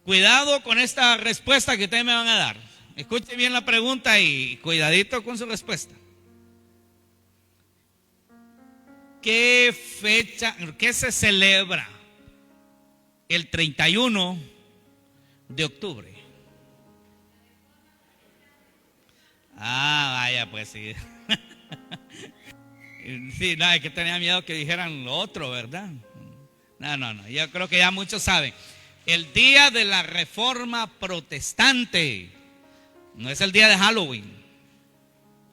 Cuidado con esta respuesta que ustedes me van a dar. Escuche bien la pregunta y cuidadito con su respuesta. ¿Qué fecha, qué se celebra el 31 de octubre? Ah, vaya, pues sí. Sí, no, es que tenía miedo que dijeran lo otro, ¿verdad? No, yo creo que ya muchos saben. El día de la Reforma Protestante. No es el día de Halloween.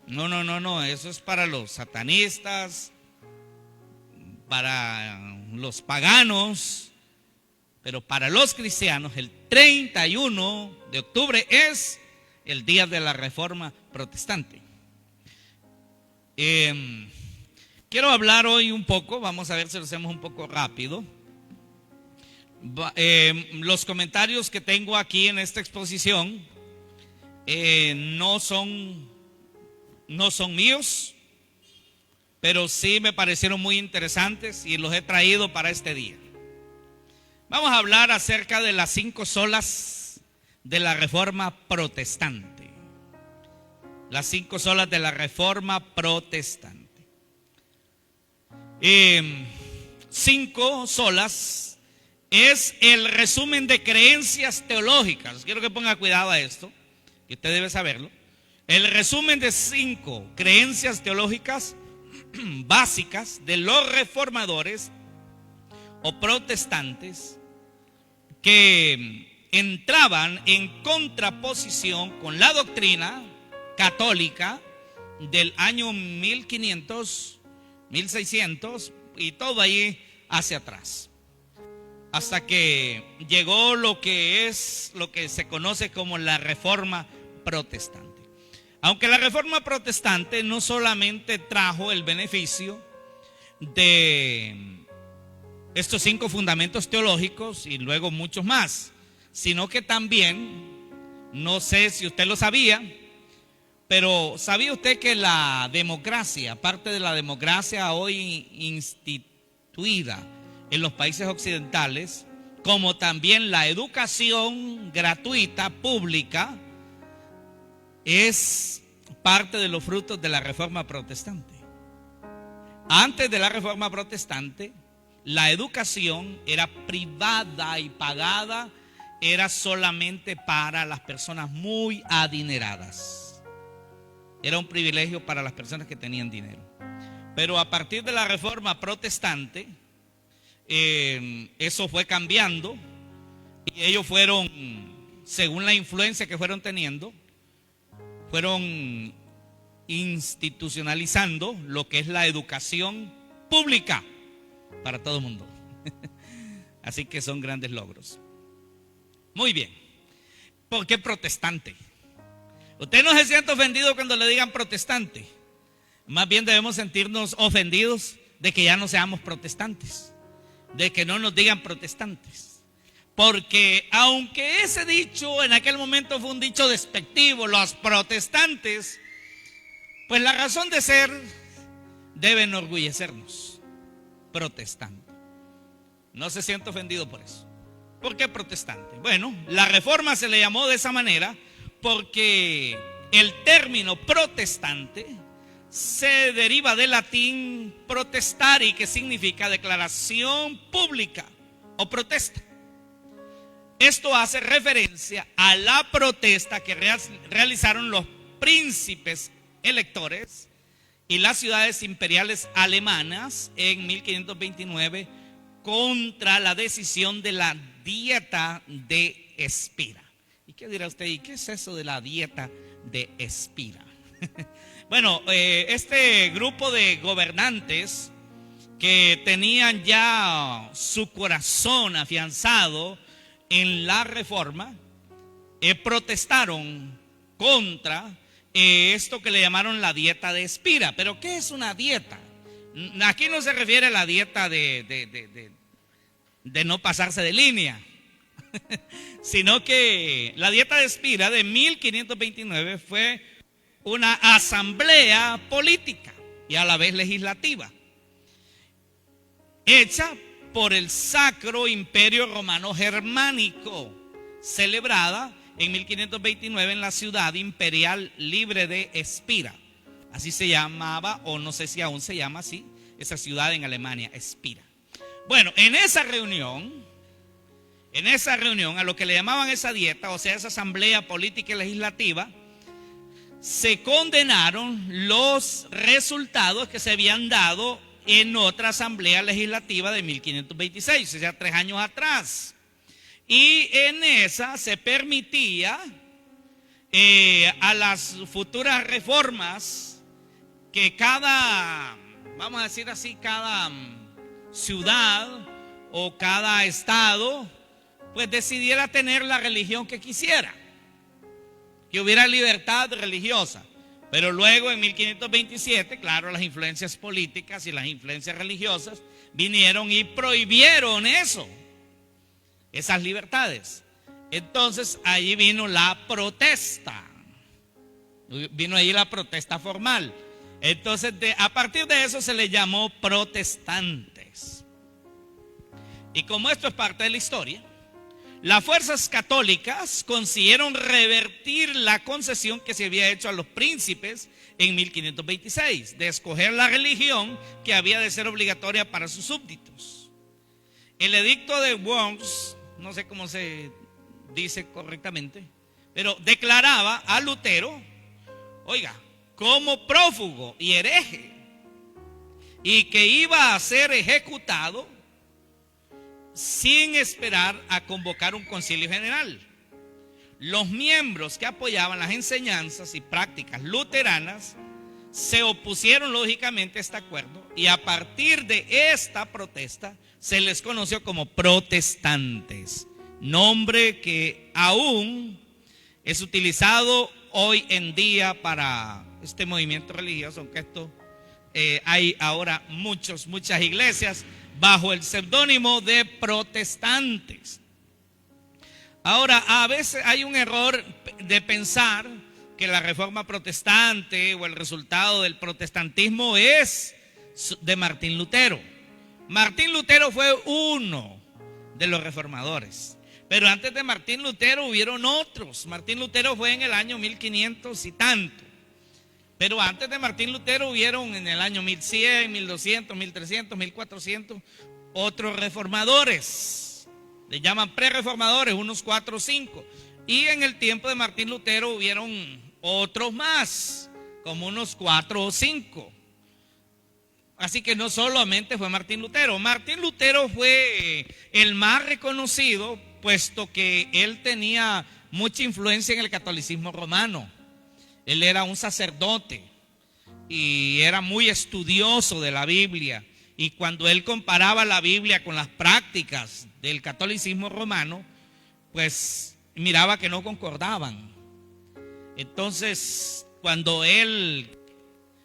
No, eso es para los satanistas, para los paganos, pero para los cristianos el 31 de octubre es el día de la Reforma Protestante. Quiero hablar hoy un poco, vamos a ver si lo hacemos un poco rápido. Los comentarios que tengo aquí en esta exposición no son míos, pero sí me parecieron muy interesantes y los he traído para este día. Vamos a hablar acerca de las 5 solas de la Reforma Protestante. Las 5 solas de la Reforma Protestante. 5 solas es el resumen de creencias teológicas. Quiero que ponga cuidado a esto, que usted debe saberlo. El resumen de 5 creencias teológicas básicas de los reformadores o protestantes que entraban en contraposición con la doctrina católica del año 1500, 1600 y todo ahí hacia atrás, hasta que llegó lo que se conoce como la Reforma Protestante. Aunque la Reforma Protestante no solamente trajo el beneficio de estos 5 fundamentos teológicos y luego muchos más, sino que también, no sé si usted lo sabía, pero ¿sabía usted que la democracia, parte de la democracia hoy instituida en los países occidentales, como también la educación gratuita, pública, es parte de los frutos de la Reforma Protestante? Antes de la Reforma Protestante, la educación era privada y pagada, era solamente para las personas muy adineradas. Era un privilegio para las personas que tenían dinero. Pero a partir de la Reforma Protestante, eso fue cambiando y ellos fueron, según la influencia que fueron teniendo, fueron institucionalizando lo que es la educación pública para todo el mundo. Así que son grandes logros. Muy bien. ¿Por qué protestante? Usted no se siente ofendido cuando le digan protestante. Más bien debemos sentirnos ofendidos de que ya no seamos protestantes, de que no nos digan protestantes. Porque aunque ese dicho en aquel momento fue un dicho despectivo, los protestantes, pues la razón de ser debe enorgullecernos. Protestante. No se siente ofendido por eso. ¿Por qué protestante? Bueno, la Reforma se le llamó de esa manera porque el término protestante se deriva del latín protestari, que significa declaración pública o protesta. Esto hace referencia a la protesta que realizaron los príncipes electores y las ciudades imperiales alemanas en 1529 contra la decisión de la dieta de Espira. ¿Y qué dirá usted? ¿Y qué es eso de la dieta de Espira? Bueno, este grupo de gobernantes que tenían ya su corazón afianzado en la Reforma, protestaron contra esto que le llamaron la dieta de Espira. ¿Pero qué es una dieta? Aquí no se refiere a la dieta de no pasarse de línea, sino que la dieta de Espira de 1529 fue una asamblea política y a la vez legislativa, hecha por el Sacro Imperio Romano Germánico. celebrada en 1529 en la ciudad imperial libre de Espira. Así se llamaba, o no sé si aún se llama así, esa ciudad en Alemania, Espira. Bueno, en esa reunión, a lo que le llamaban esa dieta, o sea, esa asamblea política y legislativa, se condenaron los resultados que se habían dado en otra asamblea legislativa de 1526, o sea, 3 años atrás. Y en esa se permitía a las futuras reformas que cada, vamos a decir así, cada ciudad o cada estado pues decidiera tener la religión que quisiera, que hubiera libertad religiosa. Pero luego en 1527, claro, las influencias políticas y las influencias religiosas vinieron y prohibieron eso, esas libertades. Entonces allí vino la protesta, vino ahí la protesta formal. Entonces a partir de eso se le llamó protestantes. Y como esto es parte de la historia, las fuerzas católicas consiguieron revertir la concesión que se había hecho a los príncipes en 1526, de escoger la religión que había de ser obligatoria para sus súbditos. El edicto de Worms, no sé cómo se dice correctamente, pero declaraba a Lutero, oiga, como prófugo y hereje, y que iba a ser ejecutado sin esperar a convocar un concilio general. Los miembros que apoyaban las enseñanzas y prácticas luteranas se opusieron lógicamente a este acuerdo, y a partir de esta protesta se les conoció como protestantes, nombre que aún es utilizado hoy en día para este movimiento religioso, aunque esto hay ahora muchas iglesias bajo el seudónimo de protestantes. Ahora, a veces hay un error de pensar que la reforma protestante o el resultado del protestantismo es de Martín Lutero. Martín Lutero fue uno de los reformadores, pero antes de Martín Lutero hubieron otros. Martín Lutero fue en el año 1500 y tanto, pero antes de Martín Lutero hubieron en el año 1100, 1200, 1300, 1400 otros reformadores. Le llaman pre-reformadores, unos 4 o 5. Y en el tiempo de Martín Lutero hubieron otros más, como unos 4 o 5. Así que no solamente fue Martín Lutero. Martín Lutero fue el más reconocido, puesto que él tenía mucha influencia en el catolicismo romano. Él era un sacerdote y era muy estudioso de la Biblia. Y cuando él comparaba la Biblia con las prácticas del catolicismo romano, pues miraba que no concordaban. Entonces, cuando él,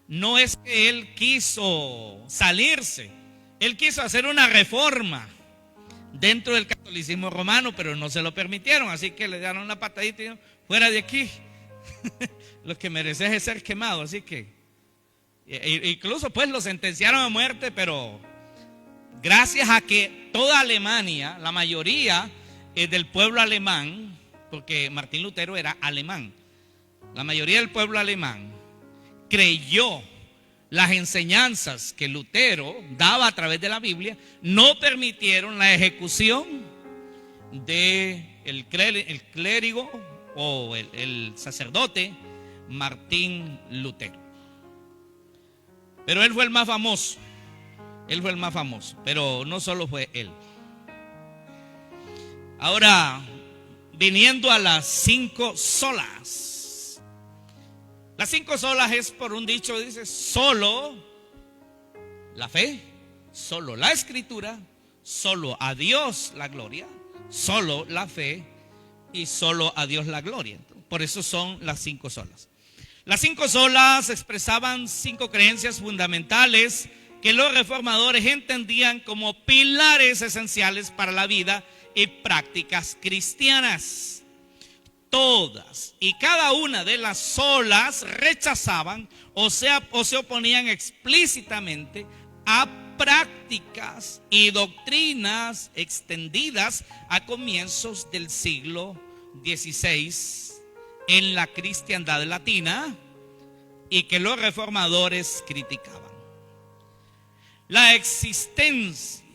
no es que él quiso salirse, él quiso hacer una reforma dentro del catolicismo romano, pero no se lo permitieron, así que le dieron la patadita y dijeron, fuera de aquí. Lo que mereces es ser quemado. Así que incluso pues lo sentenciaron a muerte, pero gracias a que toda Alemania, la mayoría del pueblo alemán, porque Martín Lutero era alemán, la mayoría del pueblo alemán creyó las enseñanzas que Lutero daba a través de la Biblia, no permitieron la ejecución del clérigo o el sacerdote Martín Lutero. Pero él fue el más famoso. Él fue el más famoso, pero no solo fue él. Ahora, viniendo a las 5 solas. Las 5 solas es por un dicho, dice, solo la fe, solo la escritura, solo a Dios la gloria, solo la fe y solo a Dios la gloria. Por eso son las 5 solas. Las 5 solas expresaban 5 creencias fundamentales que los reformadores entendían como pilares esenciales para la vida y prácticas cristianas. Todas y cada una de las solas rechazaban o se oponían explícitamente a prácticas y doctrinas extendidas a comienzos del siglo XVI en la cristiandad latina y que los reformadores criticaban. La existencia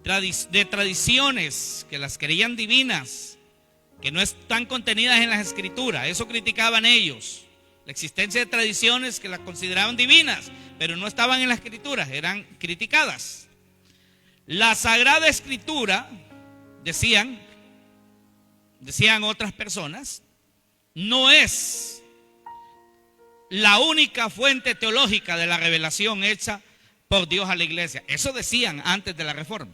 de tradiciones que las creían divinas, que no están contenidas en las escrituras, eso criticaban ellos. La existencia de tradiciones que las consideraban divinas, pero no estaban en las escrituras, eran criticadas. La Sagrada Escritura, decían otras personas, no es la única fuente teológica de la revelación hecha por Dios a la iglesia. Eso decían antes de la Reforma.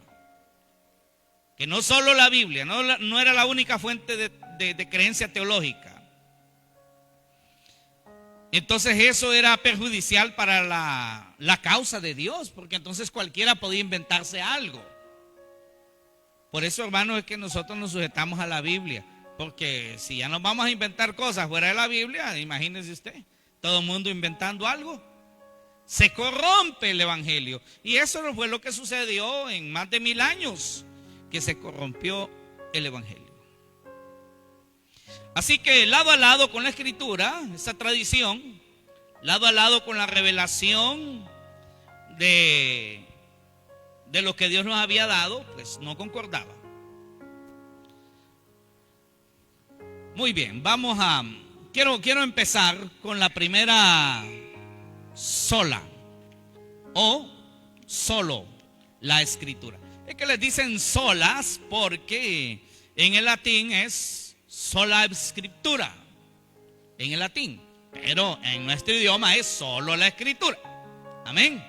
Que no solo la Biblia, no era la única fuente de creencia teológica. Entonces eso era perjudicial para la causa de Dios, porque entonces cualquiera podía inventarse algo. Por eso, hermanos, es que nosotros nos sujetamos a la Biblia, porque si ya nos vamos a inventar cosas fuera de la Biblia, imagínese usted, todo el mundo inventando algo, se corrompe el evangelio. Y eso no fue lo que sucedió en más de 1000 años, que se corrompió el evangelio. Así que lado a lado con la escritura, esa tradición, lado a lado con la revelación de lo que Dios nos había dado, pues no concordaba. Muy bien, quiero empezar con la primera sola o solo la escritura. Es que les dicen solas porque en el latín es sola scriptura, en el latín, pero en nuestro idioma es solo la escritura. Amén.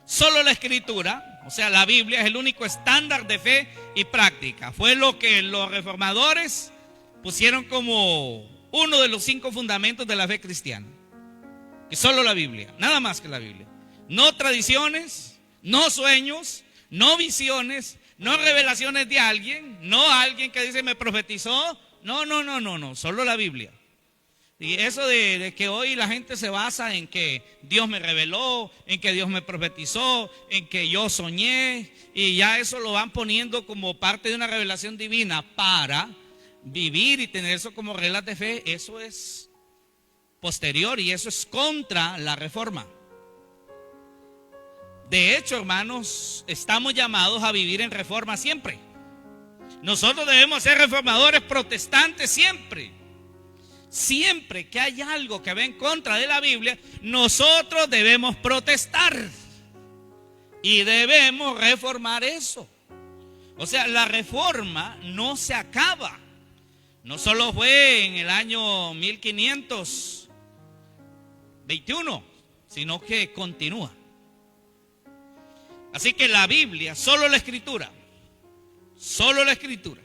Solo la escritura, o sea, la Biblia es el único estándar de fe y práctica. Fue lo que los reformadores pusieron como uno de los 5 fundamentos de la fe cristiana. Que solo la Biblia, nada más que la Biblia. No tradiciones, no sueños, no visiones, no revelaciones de alguien, no alguien que dice me profetizó. No, solo la Biblia. Y eso de que hoy la gente se basa en que Dios me reveló, en que Dios me profetizó, en que yo soñé, y ya eso lo van poniendo como parte de una revelación divina para vivir y tener eso como reglas de fe. Eso es posterior y eso es contra la Reforma. De hecho, hermanos, estamos llamados a vivir en reforma siempre. Nosotros debemos ser reformadores protestantes siempre. Siempre que hay algo que va en contra de la Biblia, nosotros debemos protestar y debemos reformar eso. O sea, la reforma no se acaba. No solo fue en el año 1521, sino que continúa. Así que la Biblia, solo la escritura, solo la escritura.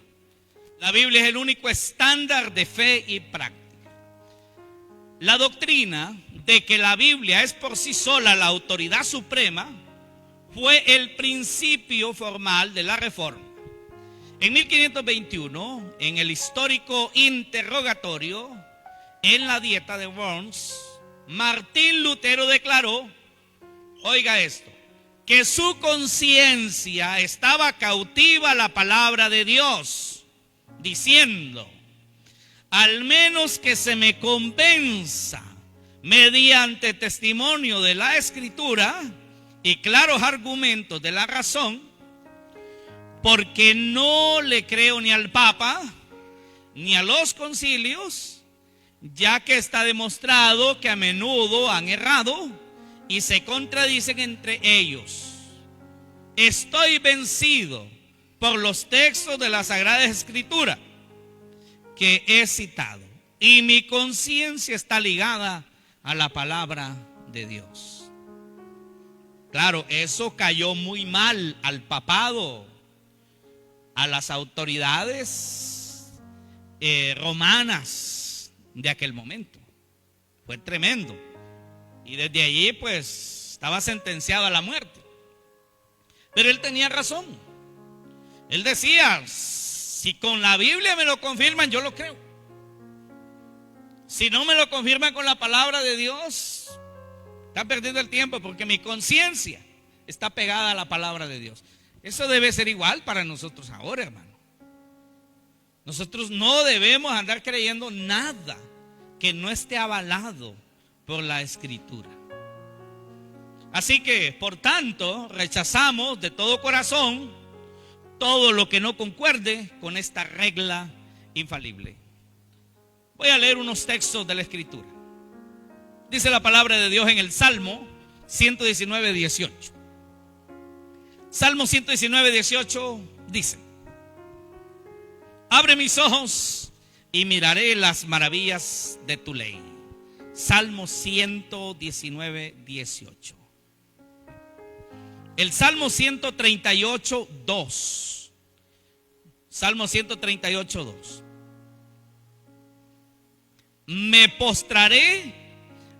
La Biblia es el único estándar de fe y práctica. La doctrina de que la Biblia es por sí sola la autoridad suprema fue el principio formal de la Reforma. En 1521, en el histórico interrogatorio en la Dieta de Worms, Martín Lutero declaró, oiga esto, que su conciencia estaba cautiva a la palabra de Dios, diciendo, al menos que se me convenza mediante testimonio de la Escritura y claros argumentos de la razón, porque no le creo ni al Papa ni a los concilios, ya que está demostrado que a menudo han errado y se contradicen entre ellos. Estoy vencido por los textos de la Sagrada Escritura que he citado y mi conciencia está ligada a la palabra de Dios. Claro, eso cayó muy mal al papado, a las autoridades romanas de aquel momento. Fue tremendo. Y desde allí pues estaba sentenciado a la muerte. Pero él tenía razón. Él decía, si con la Biblia me lo confirman, yo lo creo. Si no me lo confirman con la palabra de Dios, está perdiendo el tiempo, porque mi conciencia está pegada a la palabra de Dios. Eso debe ser igual para nosotros ahora, hermano. Nosotros no debemos andar creyendo nada que no esté avalado por la Escritura. Así que, por tanto, rechazamos de todo corazón todo lo que no concuerde con esta regla infalible. Voy a leer unos textos de la Escritura. Dice la palabra de Dios en el Salmo 119, 18. Salmo 119, 18 dice: abre mis ojos y miraré las maravillas de tu ley. Salmo 119, 18. El Salmo 138, 2. Salmo 138, 2. Me postraré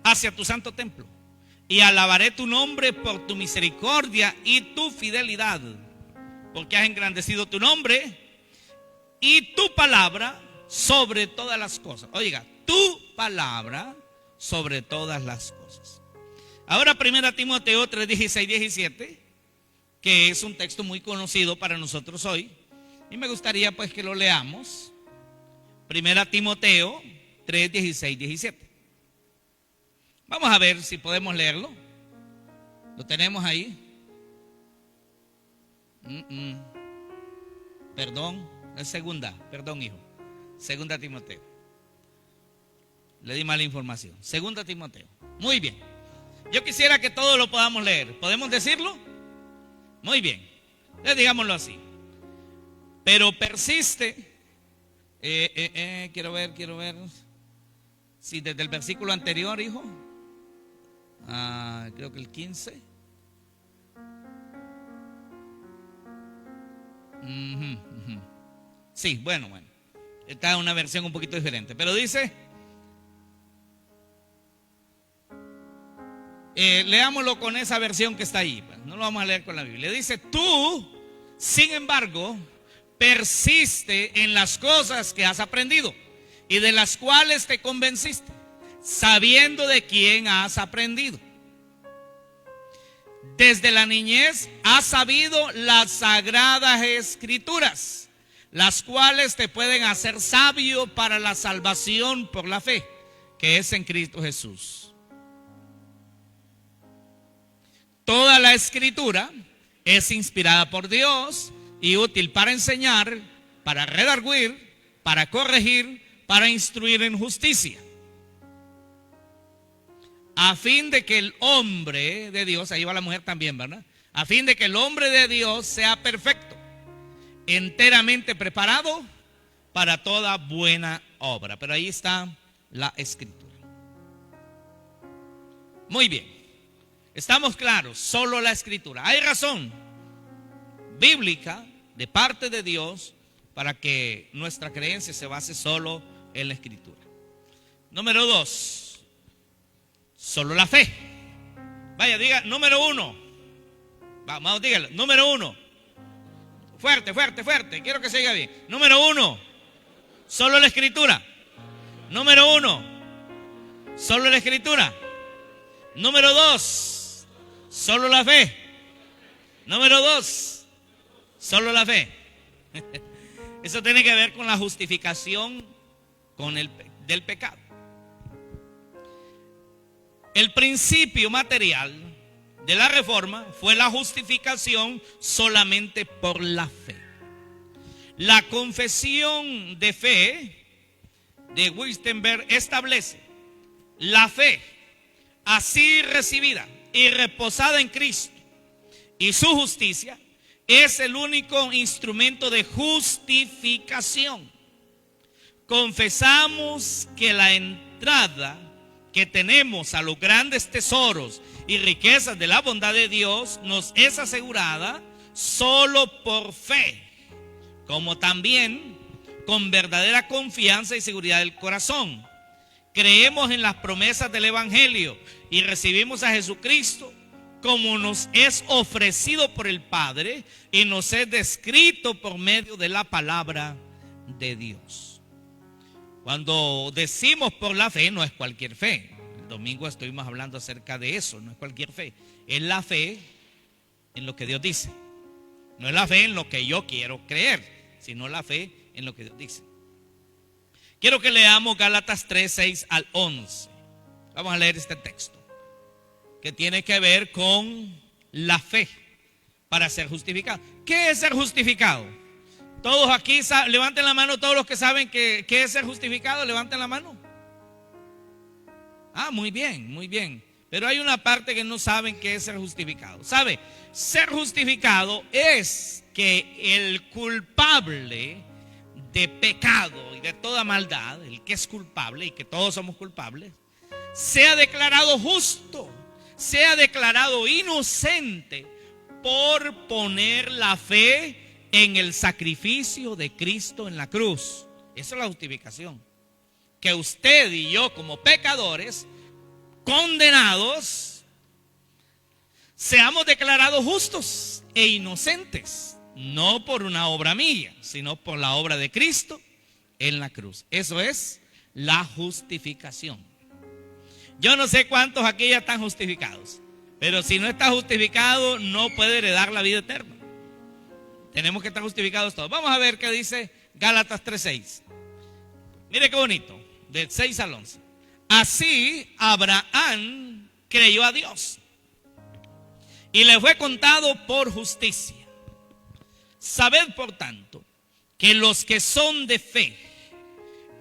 hacia tu santo templo y alabaré tu nombre por tu misericordia y tu fidelidad, porque has engrandecido tu nombre y tu palabra sobre todas las cosas. Oiga, tu palabra sobre todas las cosas. Ahora 1 Timoteo 3, 16, 17, que es un texto muy conocido para nosotros hoy, y me gustaría pues que lo leamos. 1 Timoteo 3, 16, 17. Vamos a ver si podemos leerlo. ¿Lo tenemos ahí? Perdón, es segunda. Perdón, hijo. Segunda Timoteo. Le di mala información. Segunda Timoteo. Muy bien. Yo quisiera que todos lo podamos leer. ¿Podemos decirlo? Muy bien. Digámoslo así. Pero persiste. Quiero ver. Si desde el versículo anterior, hijo. Creo que el 15. Sí, bueno. Esta es una versión un poquito diferente. Pero dice, leámoslo con esa versión que está ahí. No lo vamos a leer con la Biblia. Dice, tú, sin embargo, persiste en las cosas que has aprendido y de las cuales te convenciste, sabiendo de quién has aprendido. Desde la niñez has sabido las sagradas escrituras, las cuales te pueden hacer sabio para la salvación por la fe, que es en Cristo Jesús. Toda la escritura es inspirada por Dios y útil para enseñar, para redarguir, para corregir, para instruir en justicia, a fin de que el hombre de Dios, ahí va la mujer también, ¿verdad? A fin de que el hombre de Dios sea perfecto, enteramente preparado para toda buena obra. Pero ahí está la escritura. Muy bien, estamos claros, solo la escritura. Hay razón bíblica de parte de Dios para que nuestra creencia se base solo en la escritura. Número 2, solo la fe. Vaya, diga, número 1. Vamos, dígalo, número 1. Fuerte, quiero que se diga bien. Número 1, solo la escritura. Número 1, solo la escritura. Número 2, solo la fe. Número 2, solo la fe. Eso tiene que ver con la justificación del pecado. El principio material de la reforma fue la justificación solamente por la fe. La confesión de fe de Wittenberg establece la fe así recibida y reposada en Cristo y su justicia es el único instrumento de justificación. Confesamos que la entrada que tenemos a los grandes tesoros y riquezas de la bondad de Dios nos es asegurada solo por fe, como también con verdadera confianza y seguridad del corazón. Creemos en las promesas del Evangelio y recibimos a Jesucristo como nos es ofrecido por el Padre y nos es descrito por medio de la palabra de Dios. Cuando decimos por la fe, no es cualquier fe. El domingo estuvimos hablando acerca de eso, no es cualquier fe. Es la fe en lo que Dios dice. No es la fe en lo que yo quiero creer, sino la fe en lo que Dios dice. Quiero que leamos Gálatas 3, 6 al 11. Vamos a leer este texto que tiene que ver con la fe para ser justificado. ¿Qué es ser justificado? Todos aquí, levanten la mano, todos los que saben qué es ser justificado, levanten la mano. Ah, muy bien, muy bien. Pero hay una parte que no saben qué es ser justificado. ¿Sabe? Ser justificado es que el culpable de pecado y de toda maldad, el que es culpable y que todos somos culpables, sea declarado justo, sea declarado inocente por poner la fe en el sacrificio de Cristo en la cruz. Esa es la justificación. Que usted y yo como pecadores condenados seamos declarados justos e inocentes, no por una obra mía, sino por la obra de Cristo en la cruz. Eso es la justificación. Yo no sé cuántos aquí ya están justificados, pero si no está justificado no puede heredar la vida eterna. Tenemos que estar justificados todos. Vamos a ver qué dice Gálatas 3:6. Mire qué bonito, del 6 al 11. Así Abraham creyó a Dios y le fue contado por justicia. Sabed por tanto que los que son de fe,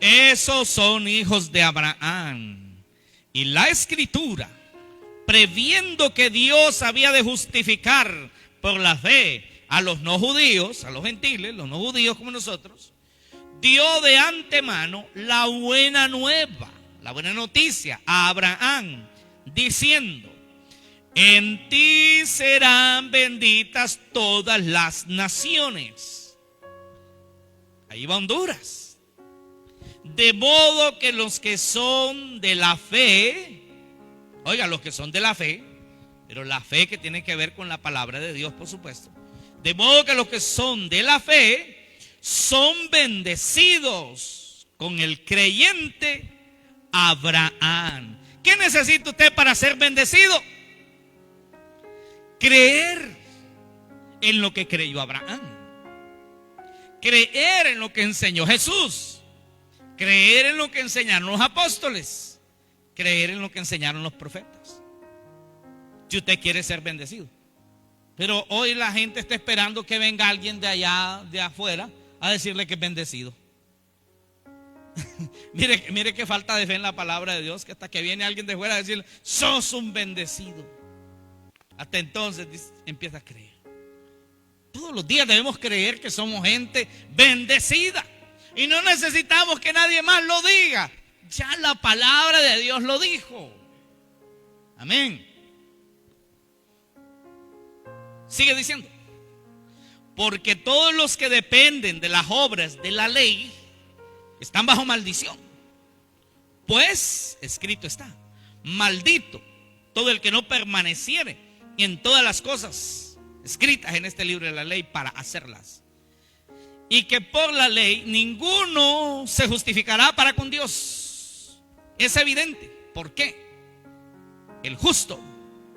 esos son hijos de Abraham. Y la Escritura, previendo que Dios había de justificar por la fe a los no judíos, a los gentiles, los no judíos como nosotros, dio de antemano la buena nueva, la buena noticia a Abraham, diciendo: en ti serán benditas todas las naciones. Ahí va Honduras. De modo que los que son de la fe, oiga, los que son de la fe, pero la fe que tiene que ver con la palabra de Dios, por supuesto. De modo que los que son de la fe son bendecidos con el creyente Abraham. ¿Qué necesita usted para ser bendecido? Creer en lo que creyó Abraham, creer en lo que enseñó Jesús, creer en lo que enseñaron los apóstoles, creer en lo que enseñaron los profetas. Si usted quiere ser bendecido. Pero hoy la gente está esperando que venga alguien de allá, de afuera, a decirle que es bendecido. Mire qué falta de fe en la palabra de Dios, que hasta que viene alguien de fuera a decirle: sos un bendecido. Hasta entonces empieza a creer. Todos los días debemos creer que somos gente bendecida. Y no necesitamos que nadie más lo diga. Ya la palabra de Dios lo dijo. Amén. Sigue diciendo: porque todos los que dependen de las obras de la ley están bajo maldición. Pues escrito está: maldito todo el que no permaneciere en todas las cosas escritas en este libro de la ley para hacerlas. Y que por la ley ninguno se justificará para con Dios. Es evidente. ¿Por qué? El justo.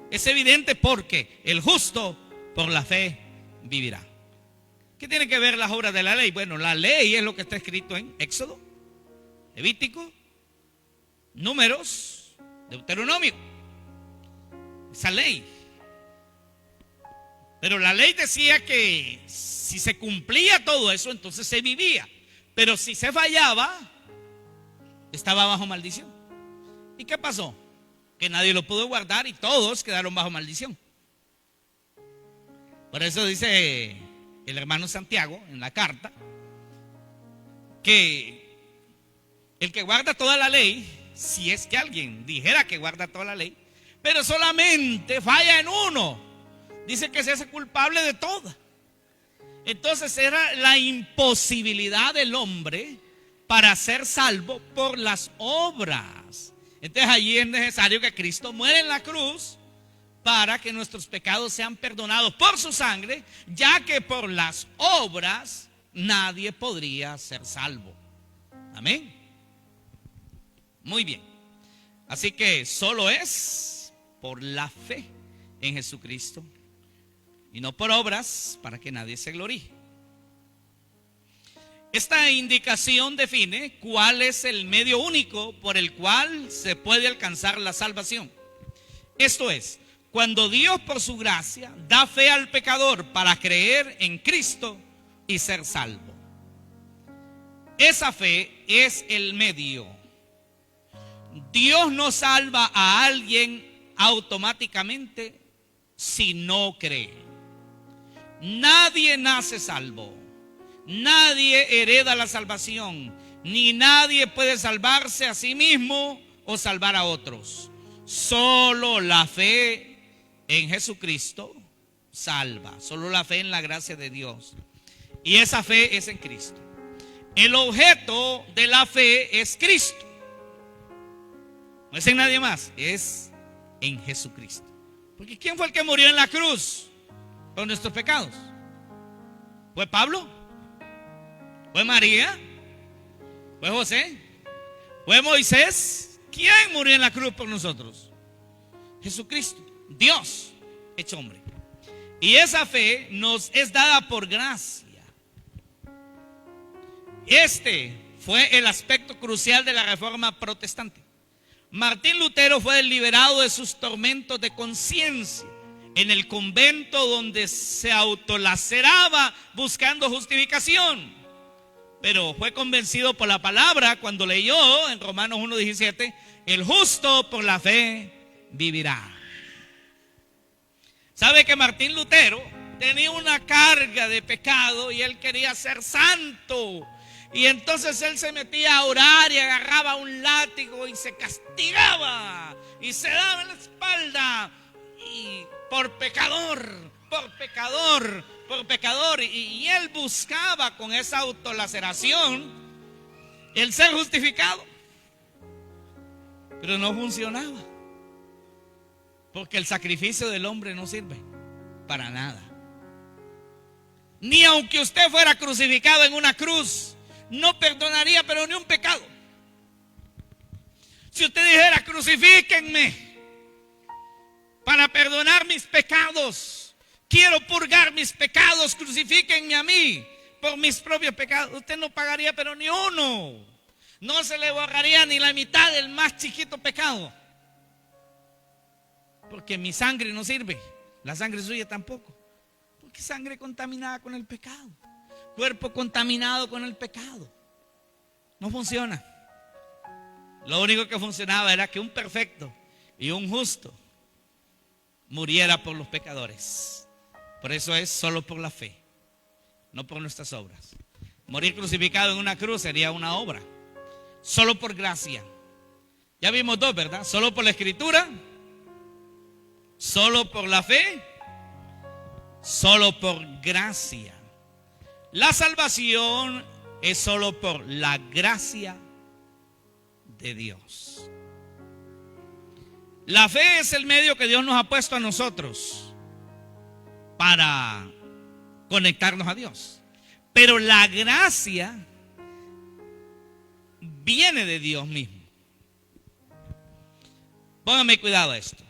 Es evidente porque el justo por la fe vivirá. ¿Qué tiene que ver las obras de la ley? Bueno, la ley es lo que está escrito en Éxodo, Levítico, Números, Deuteronomio. Esa ley. Pero la ley decía que si se cumplía todo eso, entonces se vivía. Pero si se fallaba, estaba bajo maldición. ¿Y qué pasó? Que nadie lo pudo guardar y todos quedaron bajo maldición. Por eso dice el hermano Santiago en la carta que el que guarda toda la ley, si es que alguien dijera que guarda toda la ley, pero solamente falla en uno, dice que se hace culpable de toda. Entonces era la imposibilidad del hombre para ser salvo por las obras. Entonces allí es necesario que Cristo muera en la cruz para que nuestros pecados sean perdonados por su sangre, ya que por las obras nadie podría ser salvo. Amén. Muy bien. Así que solo es por la fe en Jesucristo y no por obras, para que nadie se gloríe. Esta indicación define cuál es el medio único por el cual se puede alcanzar la salvación. Esto es, cuando Dios por su gracia da fe al pecador para creer en Cristo y ser salvo. Esa fe es el medio. Dios no salva a alguien automáticamente si no cree. Nadie nace salvo. Nadie hereda la salvación, ni nadie puede salvarse a sí mismo o salvar a otros. Solo la fe en Jesucristo salva, solo la fe en la gracia de Dios. Y esa fe es en Cristo. El objeto de la fe es Cristo. No es en nadie más, es en Jesucristo. Porque ¿quién fue el que murió en la cruz por nuestros pecados? ¿Fue Pablo? ¿Fue María? ¿Fue José? ¿Fue Moisés? ¿Quién murió en la cruz por nosotros? Jesucristo, Dios hecho hombre. Y esa fe nos es dada por gracia. Este fue el aspecto crucial de la reforma protestante. Martín Lutero fue liberado de sus tormentos de conciencia en el convento donde se autolaceraba buscando justificación. Pero fue convencido por la palabra cuando leyó en Romanos 1:17, el justo por la fe vivirá. ¿Sabe que Martín Lutero tenía una carga de pecado y él quería ser santo? Y entonces él se metía a orar y agarraba un látigo y se castigaba y se daba en la espalda y por pecador. Y él buscaba con esa autolaceración el ser justificado, pero no funcionaba, porque el sacrificio del hombre no sirve para nada. Ni aunque usted fuera crucificado en una cruz, no perdonaría pero ni un pecado. Si usted dijera, crucifíquenme para perdonar mis pecados, quiero purgar mis pecados, crucifíquenme a mí por mis propios pecados, usted no pagaría pero ni uno. No se le borraría ni la mitad del más chiquito pecado, porque mi sangre no sirve, la sangre suya tampoco, porque sangre contaminada con el pecado, cuerpo contaminado con el pecado, no funciona. Lo único que funcionaba era que un perfecto y un justo muriera por los pecadores. Por eso es solo por la fe, no por nuestras obras. Morir crucificado en una cruz sería una obra. Solo por gracia. Ya vimos dos, ¿verdad? Solo por la escritura, solo por la fe, solo por gracia. La salvación es solo por la gracia de Dios. La fe es el medio que Dios nos ha puesto a nosotros para conectarnos a Dios. Pero la gracia viene de Dios mismo. Póngame cuidado a esto.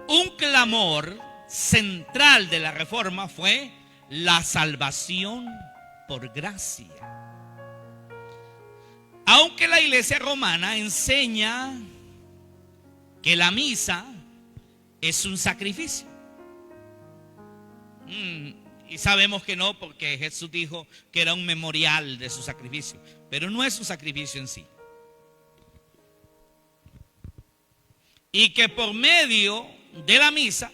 Un clamor central de la reforma fue la salvación por gracia. Aunque la iglesia romana enseña que la misa es un sacrificio. Y sabemos que no, porque Jesús dijo que era un memorial de su sacrificio, pero no es un sacrificio en sí. Y que por medio de la misa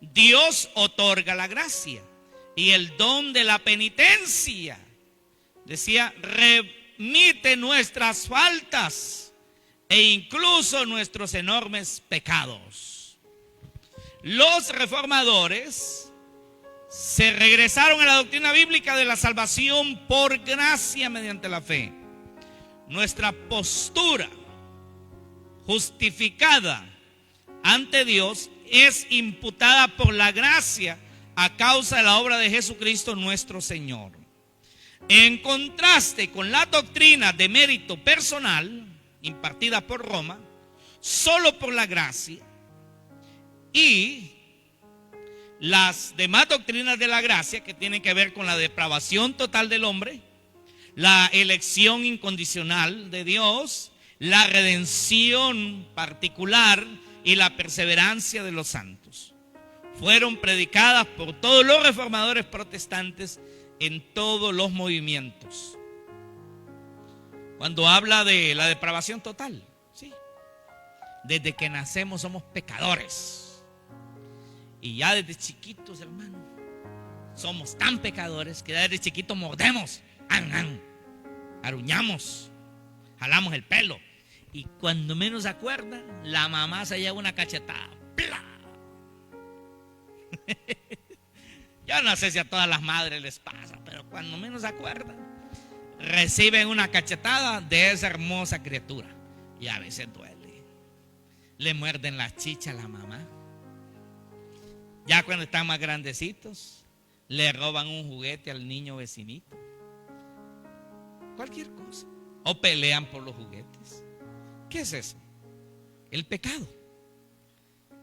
Dios otorga la gracia y el don de la penitencia. Decía, remite nuestras faltas e incluso nuestros enormes pecados. Los reformadores se regresaron a la doctrina bíblica de la salvación por gracia mediante la fe. Nuestra postura justificada ante Dios es imputada por la gracia a causa de la obra de Jesucristo nuestro Señor. En contraste con la doctrina de mérito personal impartida por Roma, solo por la gracia, y las demás doctrinas de la gracia, que tienen que ver con la depravación total del hombre, la elección incondicional de Dios, la redención particular y la perseverancia de los santos, fueron predicadas por todos los reformadores protestantes en todos los movimientos. Cuando habla de la depravación total, sí, desde que nacemos somos pecadores. Y ya desde chiquitos, hermano, somos tan pecadores que ya desde chiquitos mordemos, aruñamos, jalamos el pelo. Y cuando menos se acuerdan, la mamá se lleva una cachetada. ¡Pla! Yo no sé si a todas las madres les pasa, pero cuando menos se acuerdan, reciben una cachetada de esa hermosa criatura. Y a veces duele. Le muerden la chicha a la mamá. Ya cuando están más grandecitos, le roban un juguete al niño vecinito. Cualquier cosa. O pelean por los juguetes. ¿Qué es eso? El pecado.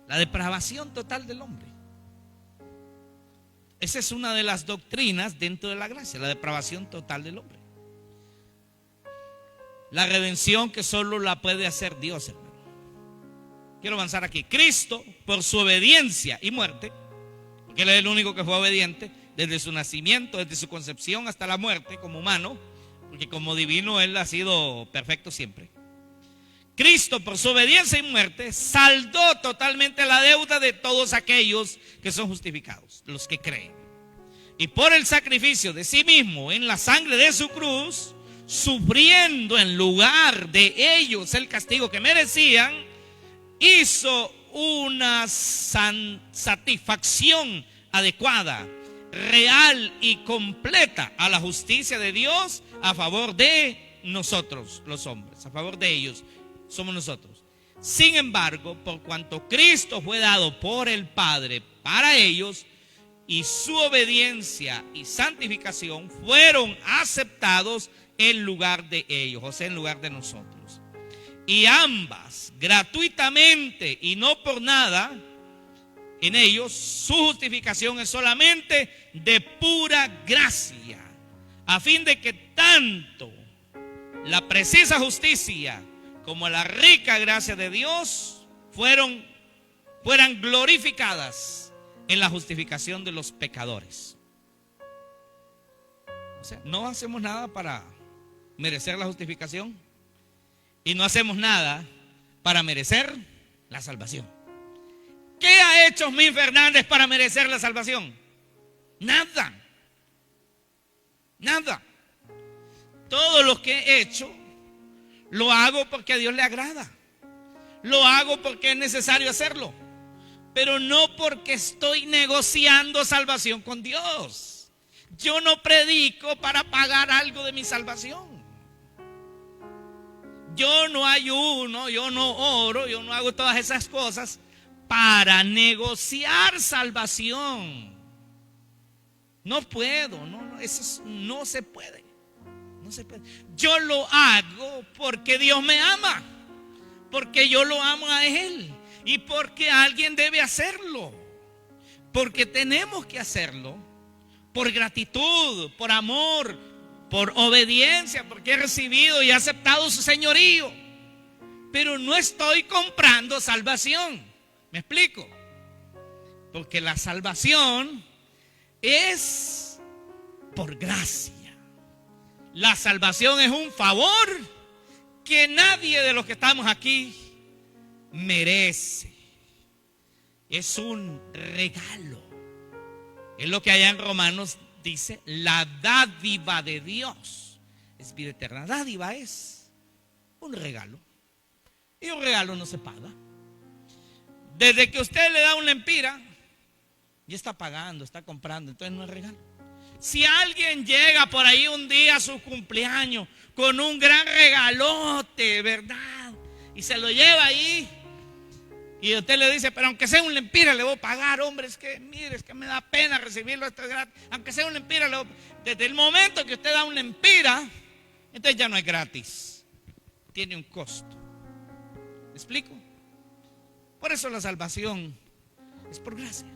La depravación total del hombre. Esa es una de las doctrinas dentro de la gracia, la depravación total del hombre. La redención que solo la puede hacer Dios, hermano. Quiero avanzar aquí. Cristo, por su obediencia y muerte, porque Él es el único que fue obediente desde su nacimiento, desde su concepción hasta la muerte como humano, porque como divino Él ha sido perfecto siempre. Cristo, por su obediencia y muerte, saldó totalmente la deuda de todos aquellos que son justificados, los que creen. Y por el sacrificio de sí mismo en la sangre de su cruz, sufriendo en lugar de ellos el castigo que merecían, hizo una satisfacción adecuada, real y completa a la justicia de Dios a favor de nosotros, los hombres, a favor de ellos. Somos nosotros. Sin embargo, por cuanto Cristo fue dado por el Padre para ellos, y su obediencia y santificación fueron aceptados en lugar de ellos, o sea, en lugar de nosotros. Y ambas, gratuitamente y no por nada, en ellos su justificación es solamente de pura gracia, a fin de que tanto la precisa justicia como la rica gracia de Dios fueran glorificadas en la justificación de los pecadores. O sea, no hacemos nada para merecer la justificación y no hacemos nada para merecer la salvación. ¿Qué ha hecho Osmín Fernández para merecer la salvación? Nada. Nada. Todo lo que he hecho lo hago porque a Dios le agrada. Lo hago porque es necesario hacerlo. Pero no porque estoy negociando salvación con Dios. Yo no predico para pagar algo de mi salvación. Yo no ayuno, yo no oro, yo no hago todas esas cosas para negociar salvación. No puedo, eso no se puede. No se puede. Yo lo hago porque Dios me ama, porque yo lo amo a Él y porque alguien debe hacerlo, porque tenemos que hacerlo por gratitud, por amor, por obediencia, porque he recibido y he aceptado su señorío. Pero no estoy comprando salvación. ¿Me explico? Porque la salvación es por gracia. La salvación es un favor que nadie de los que estamos aquí merece. Es un regalo. Es lo que allá en Romanos dice, la dádiva de Dios es vida eterna. Dádiva es un regalo. Y un regalo no se paga. Desde que usted le da un lempira, ya está pagando, está comprando, entonces no es regalo. Si alguien llega por ahí un día a su cumpleaños con un gran regalote, ¿verdad? Y se lo lleva ahí, y usted le dice, pero aunque sea un lempira le voy a pagar, hombre, es que mire, es que me da pena recibirlo, esto es gratis. Aunque sea un lempira, desde el momento que usted da un lempira, entonces ya no es gratis, tiene un costo. ¿Me explico? Por eso la salvación es por gracia.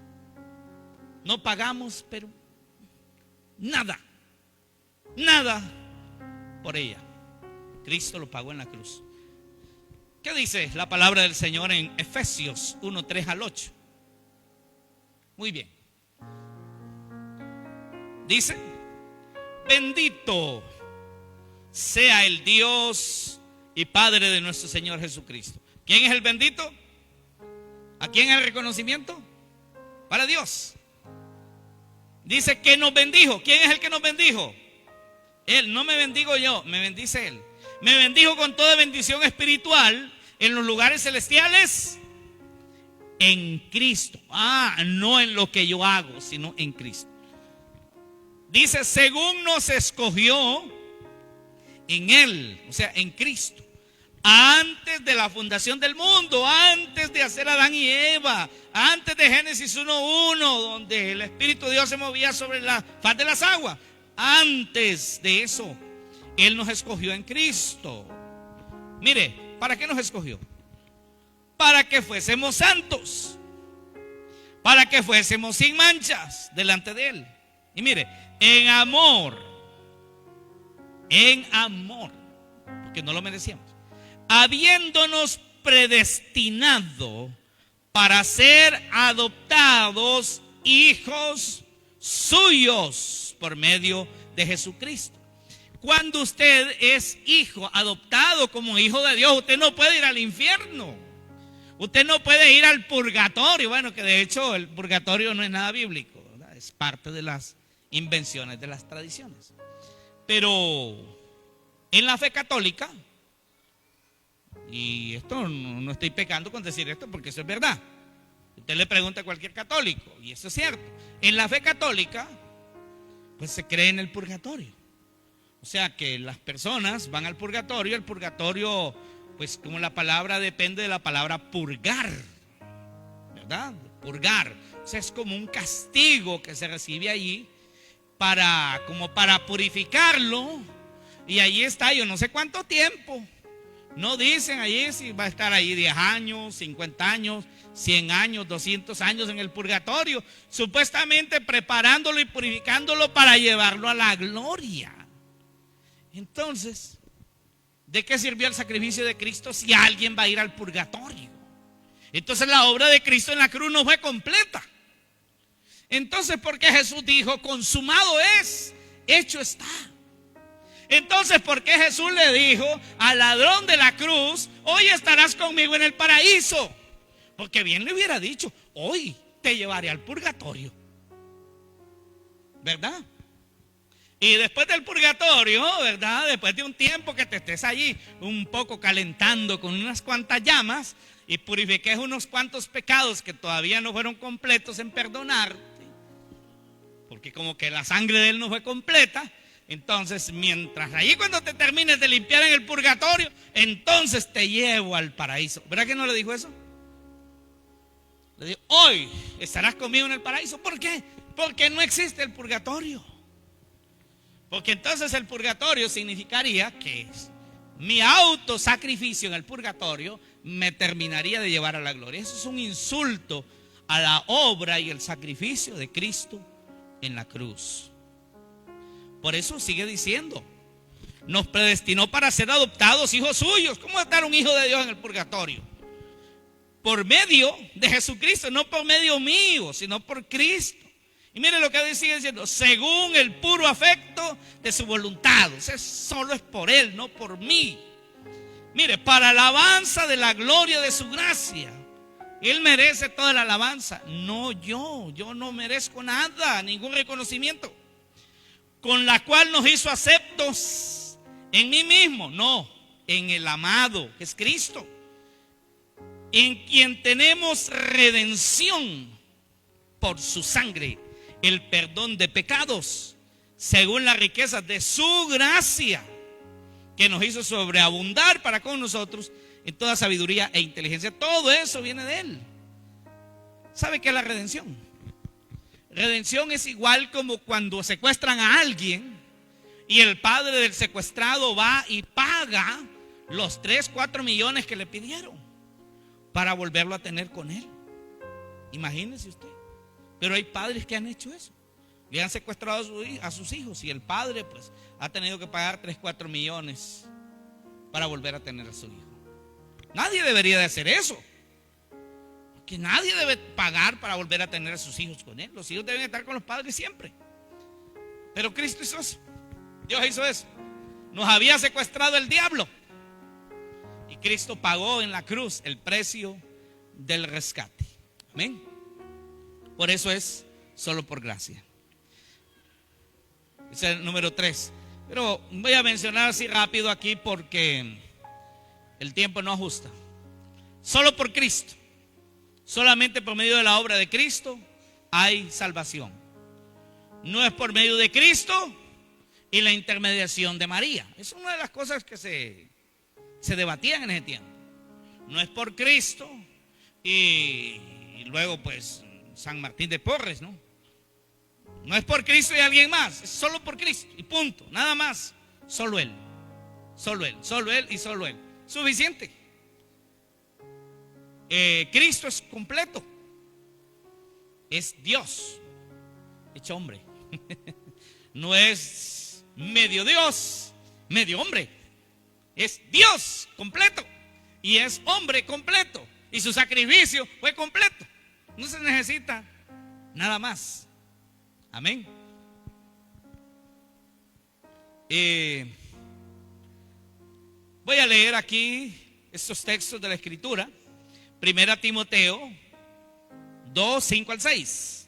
No pagamos, pero nada por ella. Cristo lo pagó en la cruz. ¿Qué dice la palabra del Señor en Efesios 1, 3 al 8? Muy bien. Dice: bendito sea el Dios y Padre de nuestro Señor Jesucristo. ¿Quién es el bendito? ¿A quién es el reconocimiento? Para Dios. Dice que nos bendijo. ¿Quién es el que nos bendijo? Él. No me bendigo yo, me bendice Él. Me bendijo con toda bendición espiritual en los lugares celestiales en Cristo. No en lo que yo hago, sino en Cristo. Dice, según nos escogió en Él, o sea, en Cristo, antes de la fundación del mundo, antes de hacer Adán y Eva, antes de Génesis 1:1, donde el Espíritu de Dios se movía sobre la faz de las aguas. Antes de eso, Él nos escogió en Cristo. Mire, ¿para qué nos escogió? Para que fuésemos santos, para que fuésemos sin manchas delante de Él. Y mire, en amor, porque no lo merecíamos, habiéndonos predestinado para ser adoptados hijos suyos por medio de Jesucristo. Cuando usted es hijo, adoptado como hijo de Dios, usted no puede ir al infierno. Usted no puede ir al purgatorio. Bueno, que de hecho el purgatorio no es nada bíblico, ¿verdad? Es parte de las invenciones de las tradiciones. Pero en la fe católica, y esto no estoy pecando con decir esto porque eso es verdad. Usted le pregunta a cualquier católico y eso es cierto. En la fe católica, pues se cree en el purgatorio. O sea que las personas van al purgatorio. El purgatorio, pues como la palabra depende de la palabra purgar, ¿verdad? Purgar. O sea, es como un castigo que se recibe allí como para purificarlo. Y allí está, yo no sé cuánto tiempo. No dicen allí si va a estar ahí 10 años, 50 años, 100 años, 200 años en el purgatorio, supuestamente preparándolo y purificándolo para llevarlo a la gloria. Entonces, ¿de qué sirvió el sacrificio de Cristo si alguien va a ir al purgatorio? Entonces la obra de Cristo en la cruz no fue completa. Entonces, ¿por qué Jesús dijo, consumado es, hecho está? Entonces, ¿por qué Jesús le dijo al ladrón de la cruz, hoy estarás conmigo en el paraíso? Porque bien le hubiera dicho, hoy te llevaré al purgatorio, ¿verdad? Y después del purgatorio, ¿verdad? Después de un tiempo que te estés allí un poco calentando con unas cuantas llamas y purifiques unos cuantos pecados que todavía no fueron completos en perdonarte, porque como que la sangre de Él no fue completa. Entonces, mientras allí cuando te termines de limpiar en el purgatorio, entonces te llevo al paraíso. ¿Verdad que no le dijo eso? Le dijo, hoy estarás conmigo en el paraíso. ¿Por qué? Porque no existe el purgatorio. Porque entonces el purgatorio significaría que mi autosacrificio en el purgatorio me terminaría de llevar a la gloria. Eso es un insulto a la obra y el sacrificio de Cristo en la cruz. Por eso sigue diciendo, nos predestinó para ser adoptados hijos suyos. ¿Cómo va a estar un hijo de Dios en el purgatorio? Por medio de Jesucristo, no por medio mío, sino por Cristo. Y mire lo que sigue diciendo, según el puro afecto de su voluntad. O sea, solo es por Él, no por mí. Mire, para alabanza de la gloria de su gracia. Él merece toda la alabanza, no yo no merezco nada, ningún reconocimiento. Con la cual nos hizo aceptos en mí mismo, no, en el amado, que es Cristo, en quien tenemos redención por su sangre, el perdón de pecados, según las riquezas de su gracia, que nos hizo sobreabundar para con nosotros en toda sabiduría e inteligencia. Todo eso viene de Él. ¿Sabe qué es la redención? Redención es igual como cuando secuestran a alguien y el padre del secuestrado va y paga los 3, 4 millones que le pidieron para volverlo a tener con él. Imagínese usted. Pero hay padres que han hecho eso. Le han secuestrado a sus hijos y el padre pues ha tenido que pagar 3, 4 millones para volver a tener a su hijo. Nadie debería de hacer eso. Que nadie debe pagar para volver a tener a sus hijos con él. Los hijos deben estar con los padres siempre. Pero Cristo hizo eso. Dios hizo eso. Nos había secuestrado el diablo. Y Cristo pagó en la cruz el precio del rescate. Amén. Por eso es solo por gracia. Ese es el número 3. Pero voy a mencionar así rápido aquí porque el tiempo no ajusta. Solo por Cristo. Solamente por medio de la obra de Cristo hay salvación. No es por medio de Cristo y la intermediación de María. Es una de las cosas que se debatían en ese tiempo. No es por Cristo y luego pues San Martín de Porres, ¿no? No es por Cristo y alguien más, es solo por Cristo y punto, nada más. Solo Él, solo Él, solo Él y solo Él. Suficiente. Cristo es completo. Es Dios hecho hombre. No es medio Dios, medio hombre. Es Dios completo y es hombre completo. Y su sacrificio fue completo. No se necesita nada más. Amén. Voy a leer aquí estos textos de la Escritura. 1 Timoteo 2, 5 al 6.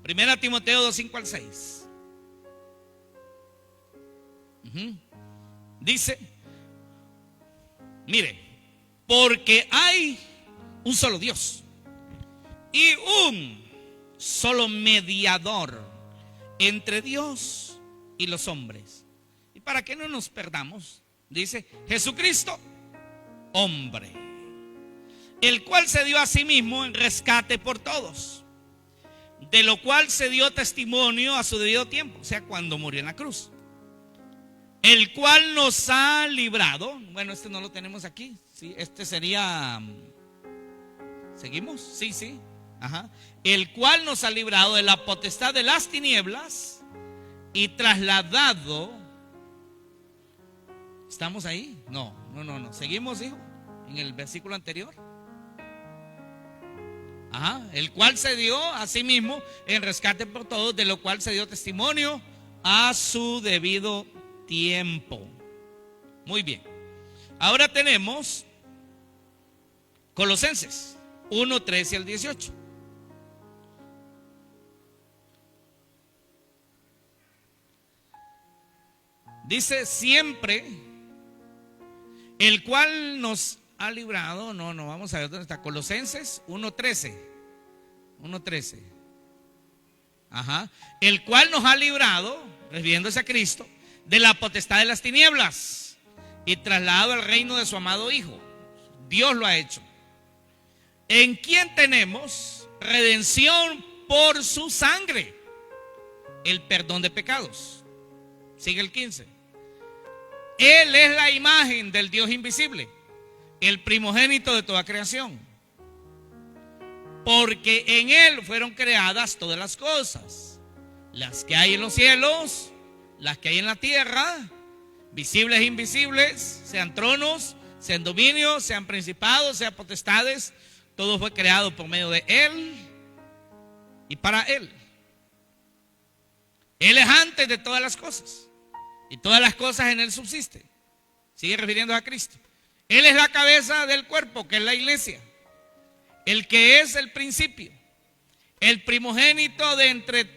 1 Timoteo 2, 5 al 6. Dice, mire, porque hay un solo Dios y un solo mediador entre Dios y los hombres. Y para que no nos perdamos, dice Jesucristo, hombre, el cual se dio a sí mismo en rescate por todos, de lo cual se dio testimonio a su debido tiempo, o sea, cuando murió en la cruz, el cual nos ha librado. Bueno, este no lo tenemos aquí, ¿sí? Este sería, ¿seguimos? Sí. Ajá. El cual nos ha librado de la potestad de las tinieblas y trasladado. ¿Estamos ahí? No. Seguimos, hijo, en el versículo anterior. Ajá. El cual se dio a sí mismo en rescate por todos, de lo cual se dio testimonio a su debido tiempo. Muy bien. Ahora tenemos Colosenses 1, 13 al 18. Dice siempre, el cual nos ha librado. No, vamos a ver dónde está. Colosenses 1:13. Ajá. El cual nos ha librado, refiriéndose a Cristo, de la potestad de las tinieblas y trasladado al reino de su amado Hijo. Dios lo ha hecho. En quien tenemos redención por su sangre, el perdón de pecados. Sigue el 15. Él es la imagen del Dios invisible, el primogénito de toda creación, porque en Él fueron creadas todas las cosas, las que hay en los cielos, las que hay en la tierra, visibles e invisibles, sean tronos, sean dominios, sean principados, sean potestades. Todo fue creado por medio de Él y para Él. Él es antes de todas las cosas y todas las cosas en Él subsisten. Sigue refiriendo a Cristo. Él es la cabeza del cuerpo, que es la iglesia, el que es el principio, el primogénito de entre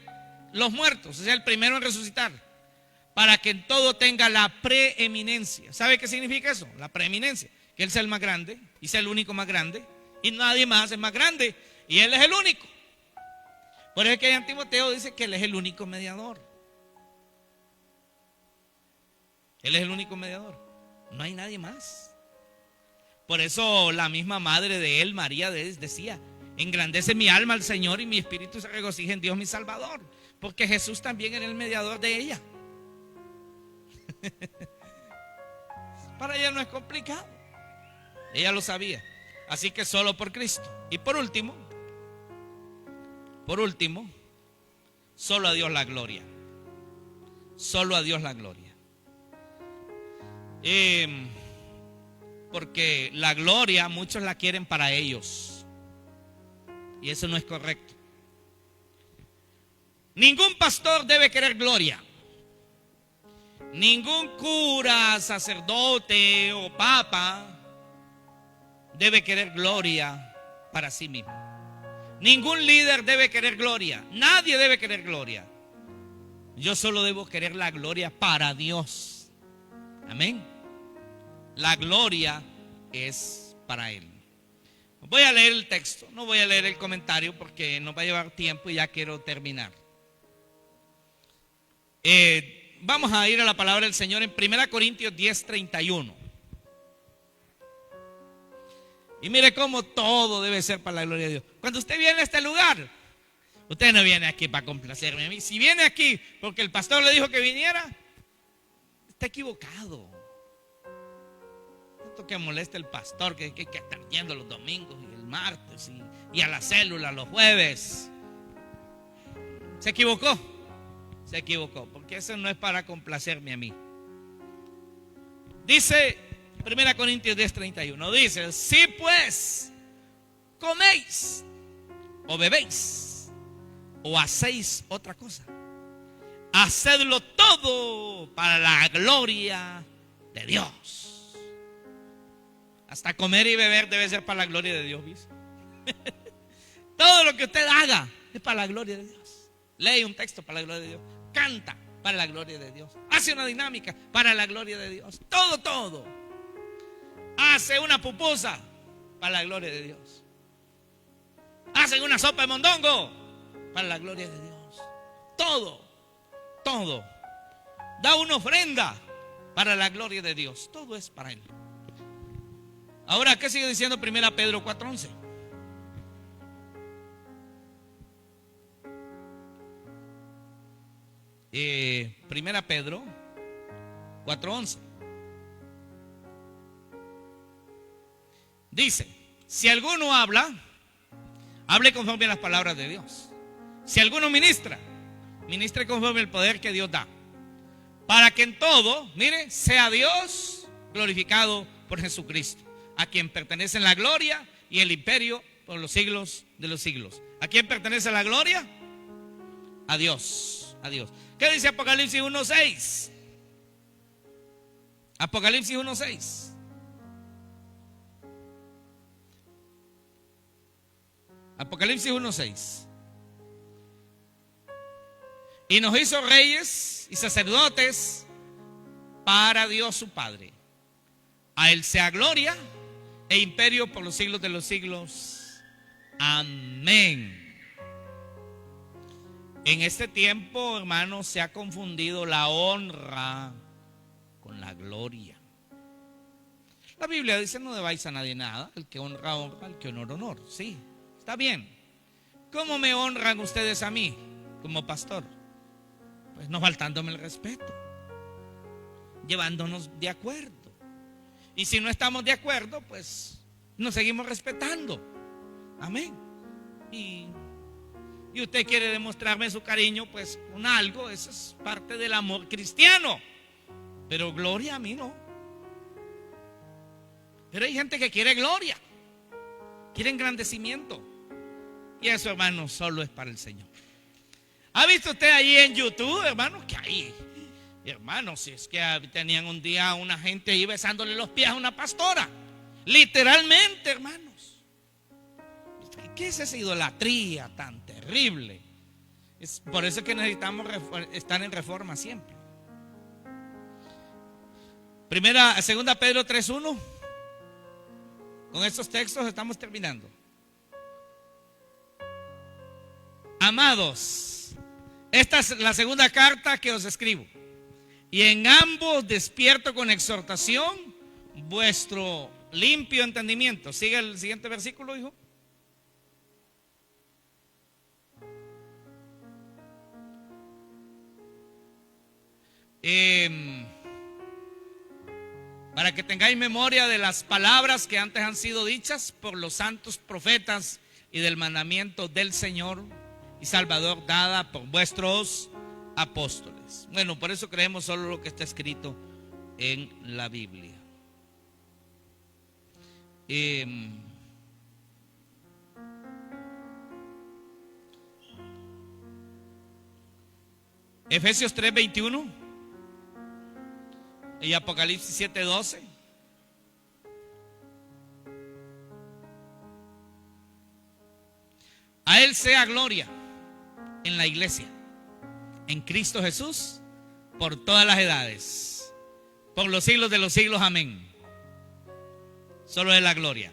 los muertos, o sea, el primero en resucitar, para que en todo tenga la preeminencia. ¿Sabe qué significa eso? La preeminencia, que Él sea el más grande y sea el único más grande, y nadie más es más grande, y Él es el único. Por eso es que en Timoteo dice que Él es el único mediador. Él es el único mediador, no hay nadie más. Por eso la misma madre de él, María, decía: engrandece mi alma al Señor y mi espíritu se regocija en Dios mi Salvador, porque Jesús también era el mediador de ella. Para ella no es complicado, ella lo sabía. Así que solo por Cristo. Y por último, Por último, solo a Dios la gloria. Solo a Dios la gloria. Porque la gloria muchos la quieren para ellos. Y eso no es correcto. Ningún pastor debe querer gloria. Ningún cura, sacerdote o papa debe querer gloria para sí mismo. Ningún líder debe querer gloria. Nadie debe querer gloria. Yo solo debo querer la gloria para Dios. Amén. La gloria es para Él. Voy a leer el texto, no voy a leer el comentario porque nos va a llevar tiempo y ya quiero terminar. Vamos a ir a la palabra del Señor en 1 Corintios 10:31. Y mire cómo todo debe ser para la gloria de Dios. Cuando usted viene a este lugar, usted no viene aquí para complacerme a mí. Si viene aquí porque el pastor le dijo que viniera, está equivocado. Tanto que molesta el pastor que estar yendo los domingos y el martes y a la célula los jueves. Se equivocó. Se equivocó, porque eso no es para complacerme a mí. Dice 1 Corintios 10:31, dice: si pues coméis o bebéis o hacéis otra cosa, hacedlo todo para la gloria de Dios. Hasta comer y beber debe ser para la gloria de Dios, ¿viste? Todo lo que usted haga es para la gloria de Dios. Lee un texto para la gloria de Dios. Canta para la gloria de Dios. Hace una dinámica para la gloria de Dios. Todo. Hace una pupusa para la gloria de Dios. Hace una sopa de mondongo para la gloria de Dios. Todo. Da una ofrenda para la gloria de Dios. Todo es para Él. Ahora, ¿qué sigue diciendo 1 Pedro 4:11? Primera Pedro 4:11 dice: si alguno habla, hable conforme a las palabras de Dios. Si alguno ministra, ministre conforme al poder que Dios da, para que en todo, mire, sea Dios glorificado por Jesucristo, a quien pertenece la gloria y el imperio por los siglos de los siglos. ¿A quién pertenece la gloria? A Dios, a Dios. ¿Qué dice Apocalipsis 1:6? Apocalipsis 1:6. Apocalipsis 1:6. Y nos hizo reyes y sacerdotes para Dios su Padre. A Él sea gloria e imperio por los siglos de los siglos. Amén. En este tiempo, hermanos, se ha confundido la honra con la gloria. La Biblia dice: no debáis a nadie nada. El que honra, honra. El que honor, honor. Sí, está bien. ¿Cómo me honran ustedes a mí como pastor? Pues no faltándome el respeto, llevándonos de acuerdo. Y si no estamos de acuerdo, pues nos seguimos respetando. Amén. Y usted quiere demostrarme su cariño, pues con algo. Eso es parte del amor cristiano. Pero gloria a mí no. Pero hay gente que quiere gloria, quiere engrandecimiento. Y eso, hermanos, solo es para el Señor. ¿Ha visto usted ahí en YouTube, hermanos, que ahí, hermanos, si es que tenían un día una gente ahí besándole los pies a una pastora? Literalmente, hermanos. ¿Qué es esa idolatría tan terrible? Es por eso que necesitamos estar en reforma siempre. Segunda Pedro 3:1. Con estos textos estamos terminando. Amados, esta es la segunda carta que os escribo, y en ambos despierto con exhortación vuestro limpio entendimiento. Sigue el siguiente versículo, hijo. Para que tengáis memoria de las palabras que antes han sido dichas por los santos profetas y del mandamiento del Señor, y Salvador dada por vuestros apóstoles. Bueno, por eso creemos solo lo que está escrito en la Biblia. Efesios 3:21 y Apocalipsis 7:12. A Él sea gloria en la iglesia, en Cristo Jesús, por todas las edades, por los siglos de los siglos. Amén. Solo es la gloria.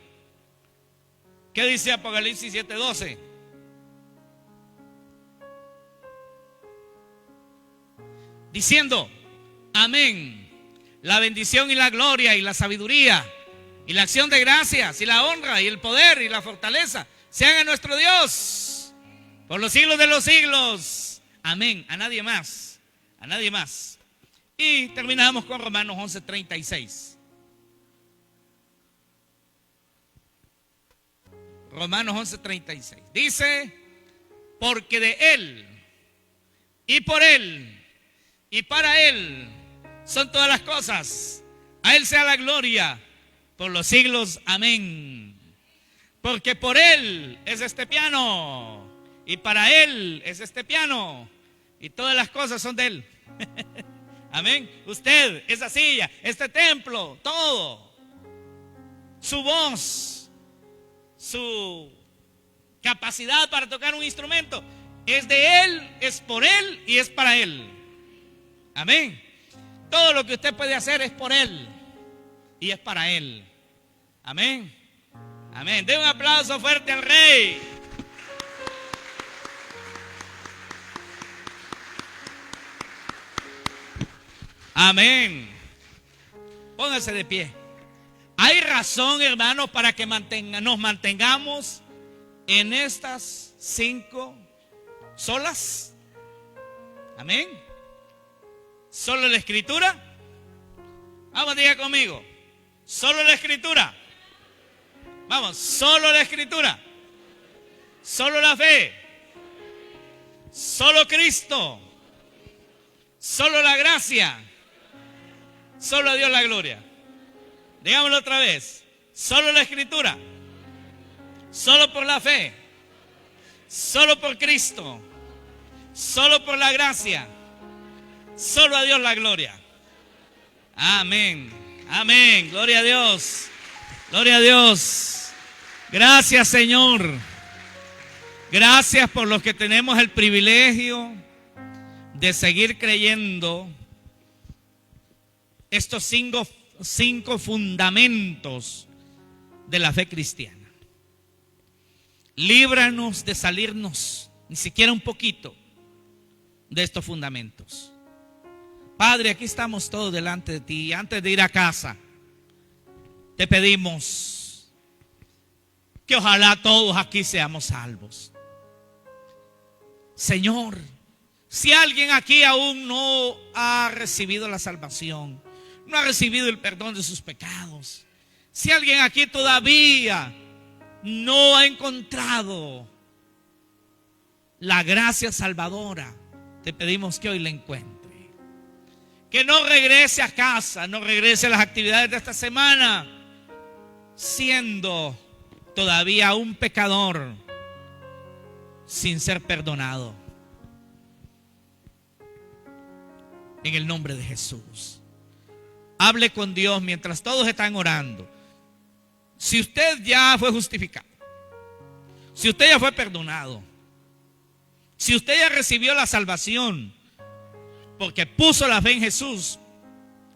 ¿Qué dice Apocalipsis 7:12? Diciendo: amén, la bendición y la gloria y la sabiduría y la acción de gracias y la honra y el poder y la fortaleza sean a nuestro Dios por los siglos de los siglos. Amén. A nadie más, a nadie más. Y terminamos con Romanos 11:36. Romanos 11:36 dice: porque de Él y por Él y para Él son todas las cosas. A Él sea la gloria por los siglos. Amén. Porque por Él es este piano, y para Él es este piano, y todas las cosas son de Él. Amén. Usted, esa silla, este templo, todo, su voz, su capacidad para tocar un instrumento, es de Él, es por Él y es para Él. Amén. Todo lo que usted puede hacer es por Él y es para Él. Amén. Amén. Den un aplauso fuerte al Rey. Amén. Pónganse de pie. Hay razón, hermanos, para que nos mantengamos en estas 5 solas. Amén. ¿Solo la Escritura? Vamos, diga conmigo. ¿Solo la Escritura? Vamos, solo la Escritura. Solo la fe. Solo Cristo. Solo la gracia. Solo a Dios la gloria. Digámoslo otra vez. Solo la Escritura. Solo por la fe. Solo por Cristo. Solo por la gracia. Solo a Dios la gloria. Amén. Amén. Gloria a Dios. Gloria a Dios. Gracias, Señor. Gracias por los que tenemos el privilegio de seguir creyendo estos 5 fundamentos de la fe cristiana. Líbranos de salirnos ni siquiera un poquito de estos fundamentos. Padre, aquí estamos todos delante de ti. Antes de ir a casa, te pedimos que ojalá todos aquí seamos salvos. Señor, si alguien aquí aún no ha recibido la salvación, no ha recibido el perdón de sus pecados, si alguien aquí todavía no ha encontrado la gracia salvadora, te pedimos que hoy la encuentre. Que no regrese a casa, no regrese a las actividades de esta semana siendo todavía un pecador sin ser perdonado. En el nombre de Jesús, hable con Dios mientras todos están orando. Si usted ya fue justificado, si usted ya fue perdonado, si usted ya recibió la salvación porque puso la fe en Jesús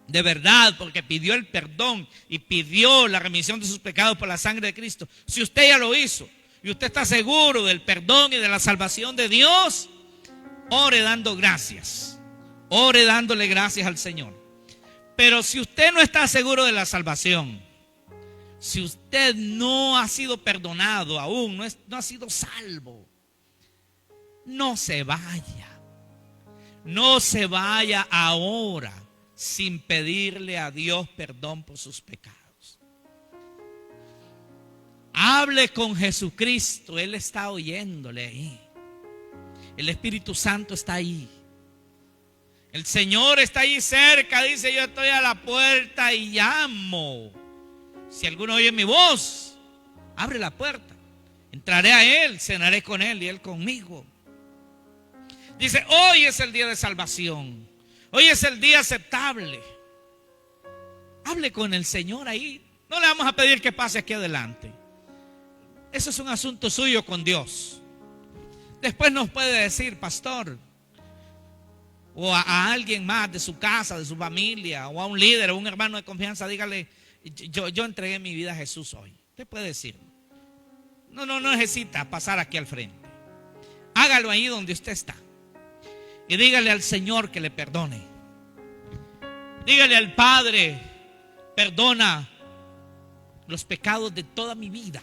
de verdad, porque pidió el perdón y pidió la remisión de sus pecados por la sangre de Cristo, si usted ya lo hizo y usted está seguro del perdón y de la salvación de Dios, ore dando gracias, ore dándole gracias al Señor. Pero si usted no está seguro de la salvación, si usted no ha sido perdonado aún, no ha sido salvo, no se vaya. No se vaya ahora sin pedirle a Dios perdón por sus pecados. Hable con Jesucristo, Él está oyéndole ahí. El Espíritu Santo está ahí. El Señor está ahí cerca. Dice: yo estoy a la puerta y llamo. Si alguno oye mi voz, abre la puerta. Entraré a Él, cenaré con Él y Él conmigo. Dice: hoy es el día de salvación. Hoy es el día aceptable. Hable con el Señor ahí. No le vamos a pedir que pase aquí adelante. Eso es un asunto suyo con Dios. Después nos puede decir: pastor, o a alguien más de su casa, de su familia, o a un líder o un hermano de confianza, dígale: yo entregué mi vida a Jesús hoy. Usted puede decir. No necesita pasar aquí al frente. Hágalo ahí donde usted está. Y dígale al Señor que le perdone. Dígale al Padre: perdona los pecados de toda mi vida,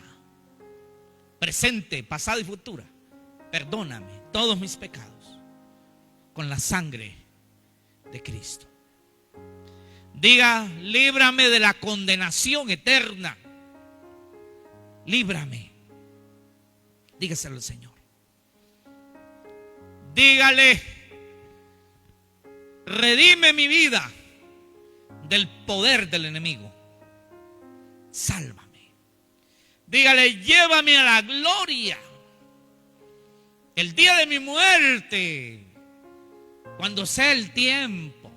presente, pasado y futura. Perdóname todos mis pecados con la sangre de Cristo. Diga: líbrame de la condenación eterna. Líbrame. Dígaselo al Señor. Dígale: redime mi vida del poder del enemigo. Sálvame. Dígale: llévame a la gloria el día de mi muerte, cuando sea el tiempo,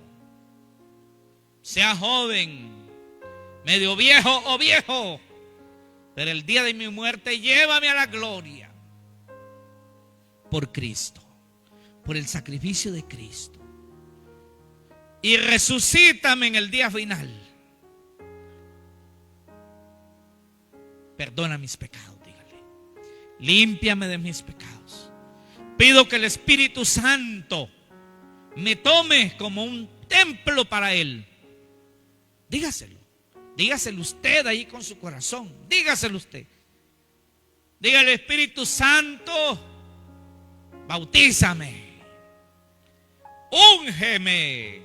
sea joven, medio viejo o viejo, pero el día de mi muerte llévame a la gloria. Por Cristo, por el sacrificio de Cristo. Y resucítame en el día final. Perdona mis pecados, dígale. Límpiame de mis pecados. Pido que el Espíritu Santo me tome como un templo para Él. Dígaselo. Dígaselo usted ahí con su corazón. Dígaselo usted. Dígale: Espíritu Santo, bautízame. Úngeme.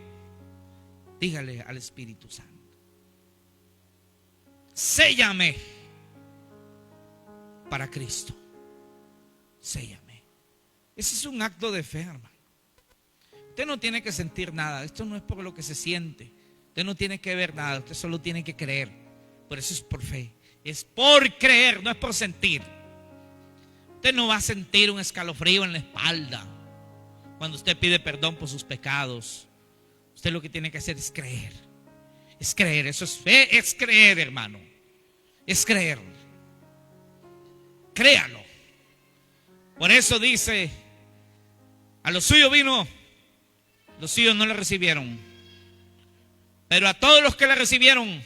Dígale al Espíritu Santo: séllame para Cristo. Séllame. Ese es un acto de fe, hermano. Usted no tiene que sentir nada. Esto no es por lo que se siente. Usted no tiene que ver nada. Usted solo tiene que creer. Por eso es por fe. Es por creer, no es por sentir. Usted no va a sentir un escalofrío en la espalda cuando usted pide perdón por sus pecados. Usted lo que tiene que hacer es creer. Es creer. Eso es fe. Es creer, hermano. Es creer. Créalo. Por eso dice: a los suyos vino, los suyos no le recibieron, pero a todos los que le recibieron,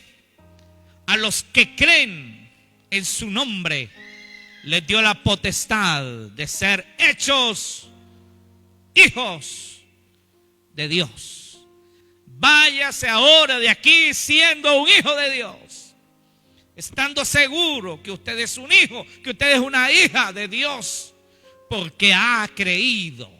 a los que creen en su nombre, les dio la potestad de ser hechos hijos de Dios. Váyase ahora de aquí siendo un hijo de Dios, estando seguro que usted es un hijo, que usted es una hija de Dios, porque ha creído.